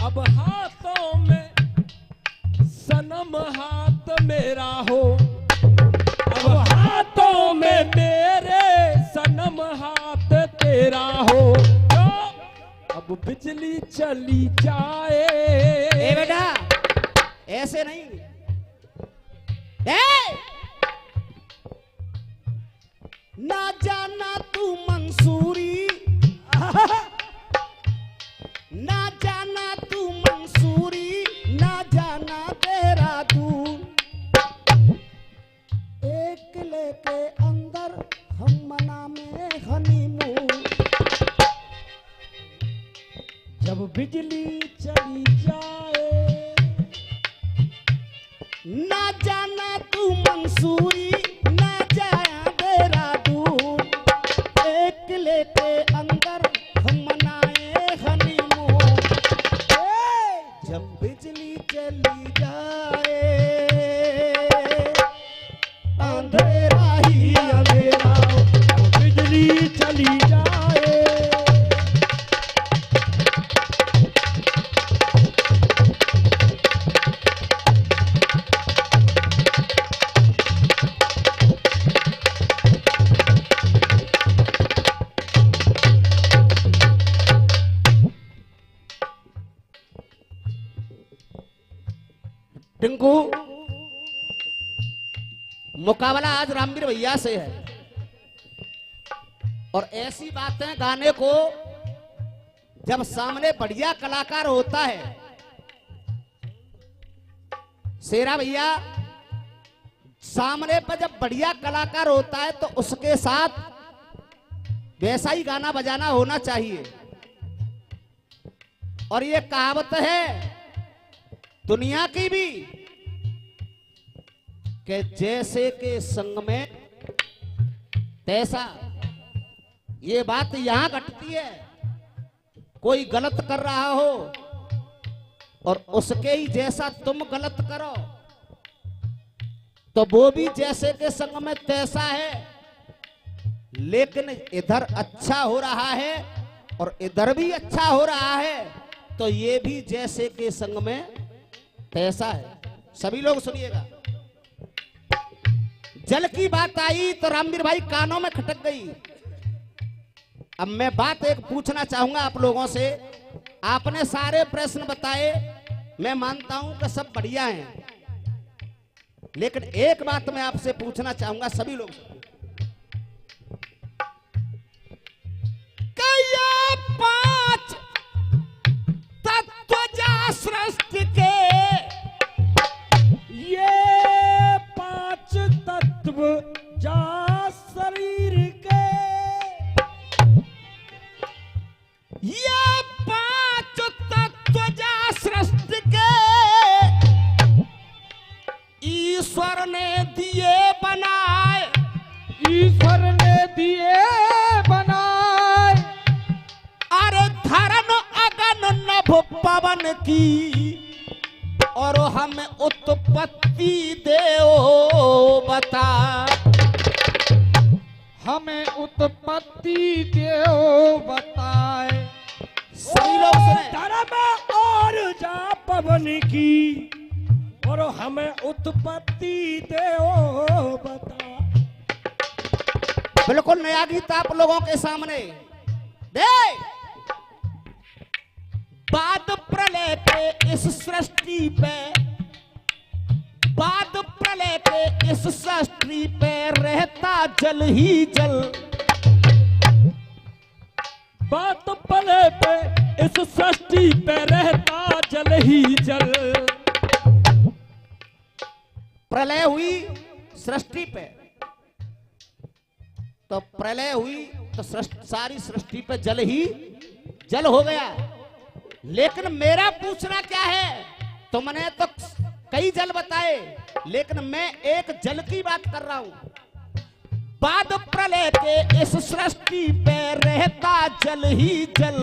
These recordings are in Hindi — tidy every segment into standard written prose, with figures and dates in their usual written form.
अब हाथों में सनम हाथ मेरा हो, अब हाथों में मेरे सनम हाथ तेरा हो, अब बिजली चली जाए। ए बेटा ऐसे नहीं, ना जाना तू मंसूरी, ना जाना तू मंसूरी, ना जाना तेरा दूर, एक लेके अंदर हम मना में हनीमून, जब बिजली चली जाए। ना जाना तू मंसूरी, ना जाया तेरा दूर, एक लेके अंदर हम मनाए हनीमून, जब बिजली चली जाए अंधेरा ही अंधेरा, जब बिजली चली जाए। टिंकू, मुकाबला आज रामवीर भैया से है और ऐसी बातें गाने को जब सामने बढ़िया कलाकार होता है, शेरा भैया सामने पर जब बढ़िया कलाकार होता है तो उसके साथ वैसा ही गाना बजाना होना चाहिए। और ये कहावत है दुनिया की भी कि जैसे के संग में तैसा, ये बात यहां घटती है। कोई गलत कर रहा हो और उसके ही जैसा तुम गलत करो तो वो भी जैसे के संग में तैसा है, लेकिन इधर अच्छा हो रहा है और इधर भी अच्छा हो रहा है तो ये भी जैसे के संग में तैसा है। सभी लोग सुनिएगा। जल की बात आई तो रामवीर भाई कानों में खटक गई। अब मैं बात एक पूछना चाहूंगा आप लोगों से। आपने सारे प्रश्न बताए, मैं मानता हूं कि सब बढ़िया हैं, लेकिन एक बात मैं आपसे पूछना चाहूंगा सभी लोग। ये 5 तत्व जा सृष्टि के, ये 5 तत्व जा शरीर के, ये 5 तत्व जा सृष्टि के, ईश्वर ने दिए बनाए, ईश्वर ने दिए बनाए। अरे धरन अगन नभ पवन की, और हमें उत्पत्ति देओ बता, हमें उत्पत्ति देओ बताए। सही लोग सुने। धर्म और जा पवन की, और हमें उत्पत्ति देओ बता। बिल्कुल नया गीत आप लोगों के सामने। दे बाद प्रलय के इस सृष्टि पे, बाद प्रलय के इस सृष्टि पे रहता जल ही जल, बात पले पे इस सृष्टि पे रहता जल ही जल। प्रलय हुई सृष्टि पे, तो प्रलय हुई तो सारी सृष्टि पे जल ही जल हो गया। लेकिन मेरा पूछना क्या है, तुमने तो कई जल बताए, लेकिन मैं एक जल की बात कर रहा हूं। बाद प्रलय के इस सृष्टि पे रहता जल ही जल,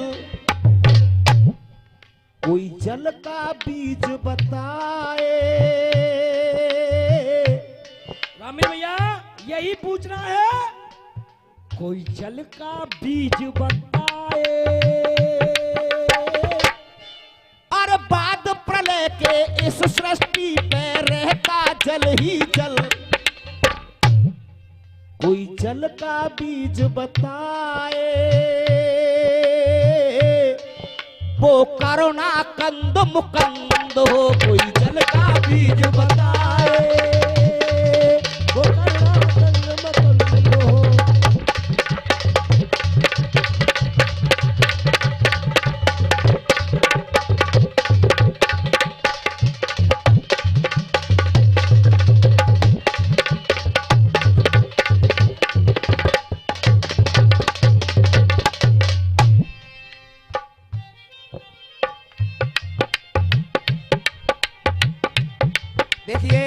कोई जल का बीज बताए। रामी भैया यही पूछना है, कोई जल का बीज बताए। और के इस सृष्टि पे रहता जल ही जल। कोई जल का बीज बताए वो करुणा कंद मुकंद हो। कोई जल का बीज बताए वो करुणा कंद मुकंद हो। देखिए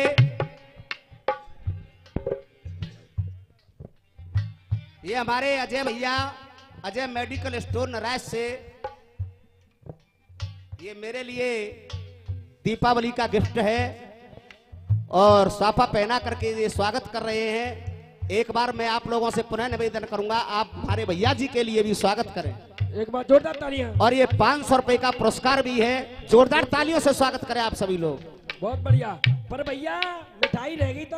ये हमारे अजय भैया, अजय मेडिकल स्टोर नराज से ये मेरे लिए दीपावली का गिफ्ट है और साफा पहना करके ये स्वागत कर रहे हैं। एक बार मैं आप लोगों से पुनः निवेदन करूंगा, आप हमारे भैया जी के लिए भी स्वागत करें। एक बार जोरदार तालियां। और ये 500 रुपए का पुरस्कार भी है, जोरदार तालियों से स्वागत करें आप सभी लोग। बहुत बढ़िया। पर भैया मिठाई रह गई तो।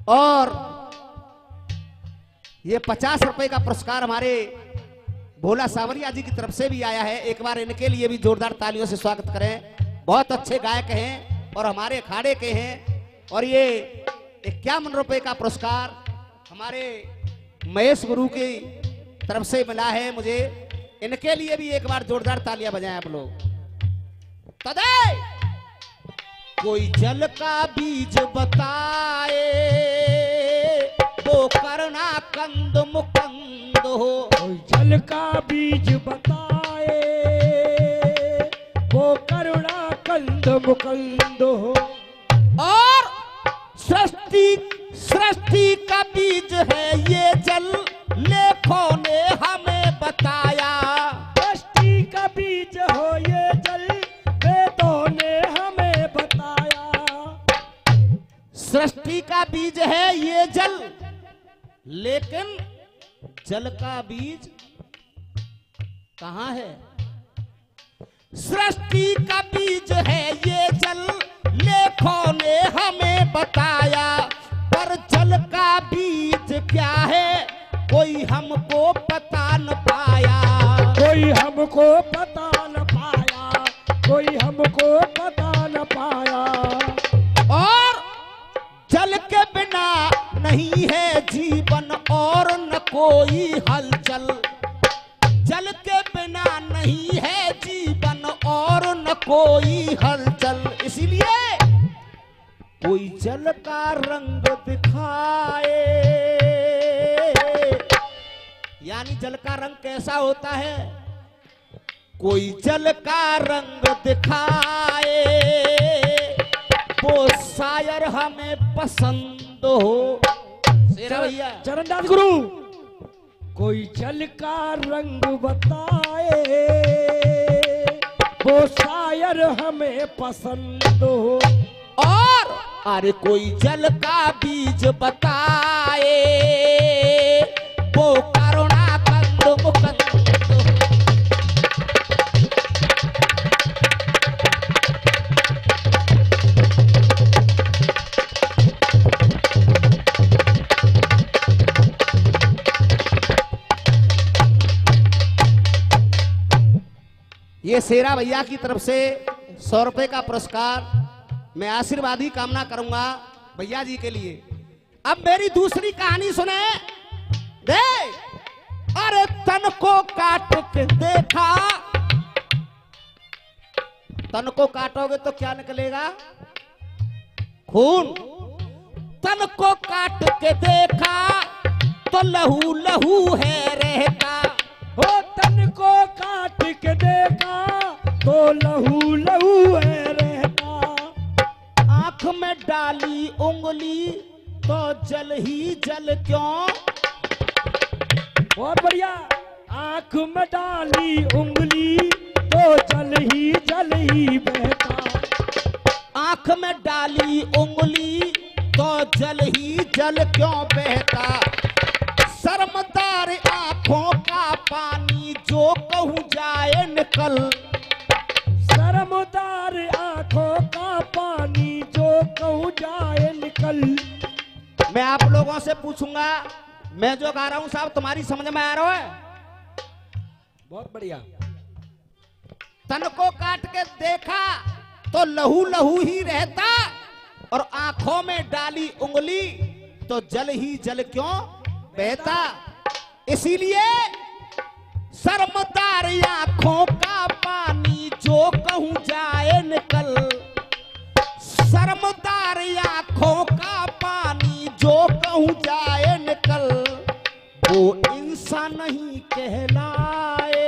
और ये 50 रुपए का पुरस्कार हमारे भोला सावरिया जी की तरफ से भी आया है। एक बार इनके लिए भी जोरदार तालियों से स्वागत करें। बहुत अच्छे गायक हैं और हमारे अखाड़े के हैं। और ये 51 रुपए का पुरस्कार हमारे महेश गुरु की तरफ से मिला है मुझे। इनके लिए भी एक बार जोरदार तालियां बजाएं आप लोग। तदे कोई जल का बीज बताए वो करुणा कंद मुकंद हो। कोई जल का बीज बताए वो करुणा कंद मुकंद हो। और सृष्टि का बीज है ये जल, लेखों ने हमें बताया। सृष्टि का बीज हो ये जल, वेदों ने हमें बताया। सृष्टि का बीज है ये जल, लेकिन जल का बीज कहां है? सृष्टि का बीज है ये जल, लेखों ने हमें बताया। पर जल का बीज क्या है कोई हमको पता न पाया। कोई हमको पता न पाया, कोई हमको पता न पाया। और जल के बिना नहीं है जीवन और न कोई हलचल। जल के बिना नहीं है जीवन और न कोई हलचल। इसीलिए कोई जल का रंग दिखाए, यानी जल का रंग कैसा होता है? कोई जल का रंग दिखाए वो शायर हमें पसंद हो। शेरा भैया चरणदास गुरु। कोई जल का रंग बताए वो शायर हमें पसंद हो। और अरे कोई जल का बीज बताए वो करुणा कंद मुकंद हो। ये शेरा भैया की तरफ से 100 रुपए का पुरस्कार मैं आशीर्वाद ही कामना करूंगा भैया जी के लिए। अब मेरी दूसरी कहानी सुने। दे अरे तन को काट के देखा, तन को काटोगे तो क्या निकलेगा? खून। तन को काट के देखा तो लहू लहू है रहता। हो तन को काट के देखा तो लहू लहू है रहता। आंख में डाली उंगली तो जल ही जल क्यों? बहुत बढ़िया। आंख में डाली उंगली तो जल ही बहता। आंख में डाली उंगली तो जल ही जल क्यों बहता। शर्मदार आंखों का पानी जो कहूं जाए निकल। शर्मदार कहूँ जाए निकल। मैं आप लोगों से पूछूंगा, मैं जो गा रहा हूं साहब तुम्हारी समझ में आ रहा है? बहुत बढ़िया। तन को काट के देखा तो लहू लहू ही रहता, और आंखों में डाली उंगली तो जल ही जल क्यों बहता। इसीलिए शर्मदार आंखों का पानी जो कहूं जाए निकल। शर्मदार आंखों का पानी जो कहूं जाए निकल, वो इंसान नहीं कहलाए,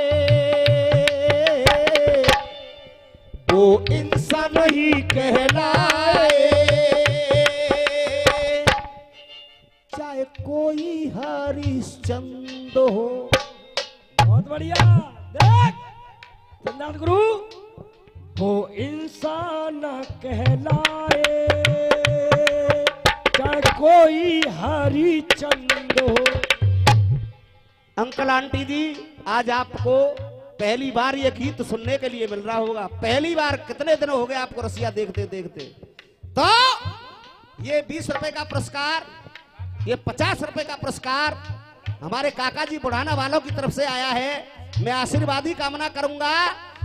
वो इंसान नहीं कहलाए। चाहे कोई हरिश्चंद्र हो। बहुत बढ़िया। देख चंद्रनाथ गुरु, वो इंसान कहलाए, चाहे कोई हरिचंद्र हो। अंकल आंटी जी, आज आपको पहली बार ये गीत सुनने के लिए मिल रहा होगा। पहली बार, कितने दिन हो गए आपको रसिया देखते देखते। तो ये 20 रुपए का पुरस्कार, ये 50 रुपए का पुरस्कार हमारे काका जी बुढ़ाना वालों की तरफ से आया है। मैं आशीर्वाद ही कामना करूंगा।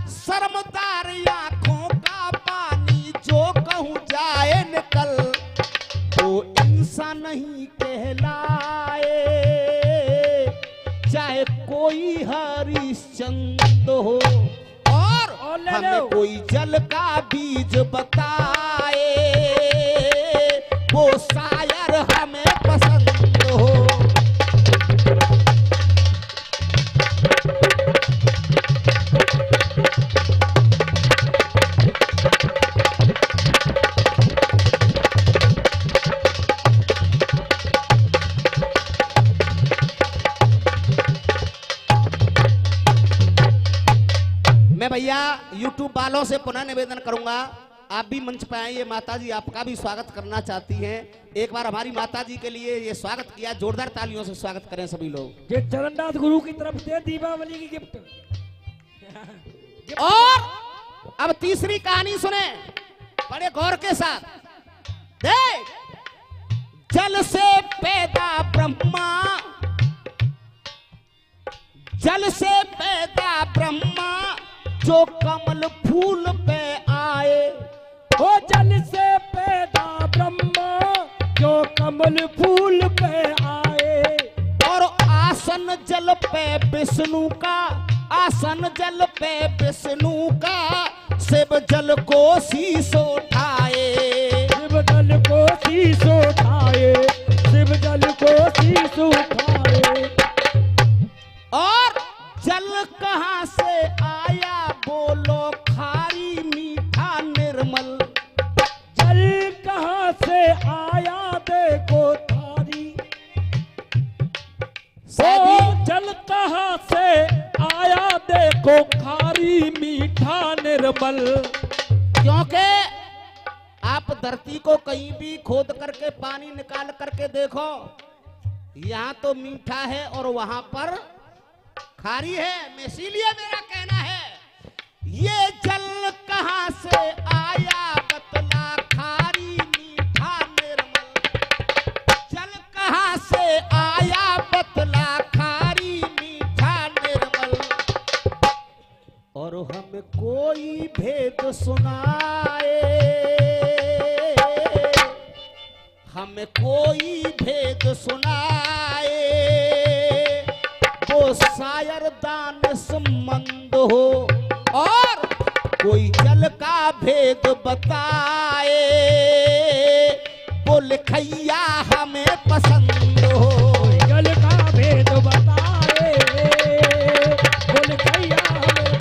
शर्मदार आंखों का पानी जो कहूं जाए निकल, वो इंसान नहीं कहलाए, चाहे कोई हरिश्चंद्र हो। और हमें कोई जल का बीज बताए, वो शायर हमें पसंद हो। मैं भैया YouTube वालों से पुनः निवेदन करूंगा, आप भी मंच पे आए। ये माता जी आपका भी स्वागत करना चाहती हैं। एक बार हमारी माता जी के लिए ये स्वागत किया, जोरदार तालियों से स्वागत करें सभी लोग। ये चरणनाथ गुरु की तरफ से दीपावली की गिफ्ट। और अब तीसरी कहानी सुने बड़े गौर के साथ। देख, जल से पैदा ब्रह्मा, जल से पैदा ब्रह्मा जो कमल फूल पे आए। वो जल से पैदा ब्रह्मा जो कमल फूल पे आए। और आसन जल पे विष्णु का, आसन जल पे विष्णु का, शिव जल को शीश उठाए। शिव जल को शीश उठाए, शिव जल को शीश उठाए। और जल कहां से आया बोलो, खारी मीठा निर्मल। जल कहां से आया देखो थारी। ओ जल कहां से आया देखो खारी मीठा निर्मल। क्योंकि आप धरती को कहीं भी खोद करके पानी निकाल करके देखो, यहां तो मीठा है और वहां पर खारी है। इसीलिए मेरा कहना है, ये जल कहां से आया बतला, खारी मीठा निर्मल। जल कहां से आया बतला, खारी मीठा निर्मल। और हमें कोई भेद सुनाए, हमें कोई भेद सुनाए, वो शायर दानिशमंद हो। और कोई जल का भेद बताए, वो लिखैया हमें पसंद हो। जल का भेद बताए, वो लिखैया हमें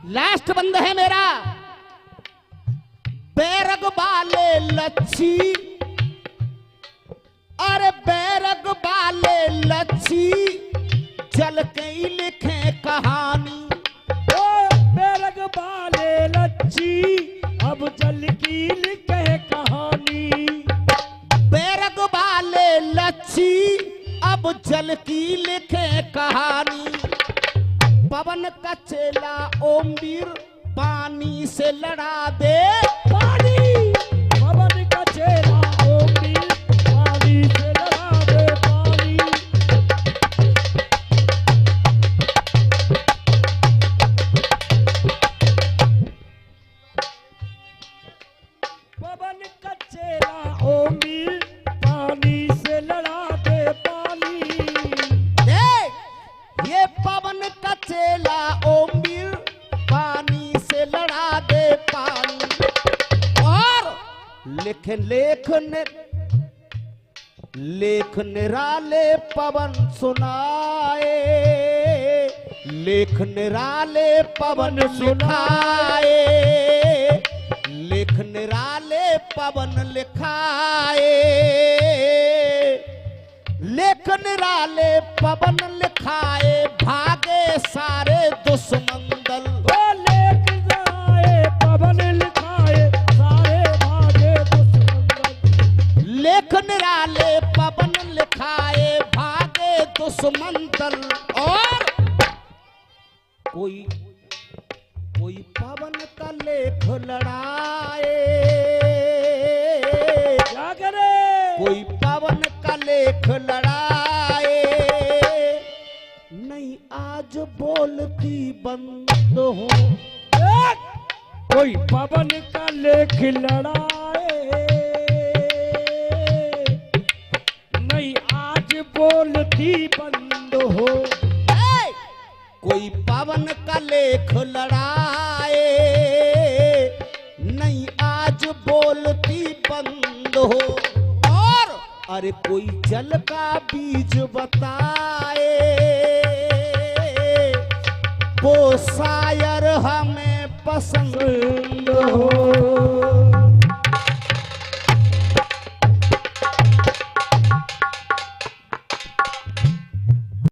लास्ट बंद है मेरा। बैरग वाले लच्छी, अरे बैरग वाले लच्छी, जल के ही लिखे कहानी। ओ बैरग वाले लच्छी, अब जल की चेला ओम वीर पानी से लड़ा दे। पानी पवन का चेला ओम वीर पानी से लड़ा दे पानी। पवन का चेला ओम वीर पानी से लड़ा दे पानी। देख ये पवन का चेला ओम वीर पानी से लड़ा दे पानी। और लेख लेख निराले पवन सुनाए, लेख निराले पवन सुनाए, लेख निराले पवन लिखाए, लेख निराले पवन लिखाए, भागे सारे दुश्मन दल। ओ लेख निराले पवन लिखाए सारे भागे दुश्मन दल। लेख निराले पवन लिखाए, भागे दुश्मन दल। और कोई पवन का लेख लड़ाए, क्या करे? कोई पवन का लेख लड़ाए, नहीं आज बोलती बंद हो। कोई पवन का लेख लड़ाए, नहीं आज बोलती बंद हो। कोई पवन का लेख लड़ाए, नहीं आज बोलती बंद हो। और अरे कोई जल का बीज बताए, वो शायर हमें पसंद हो।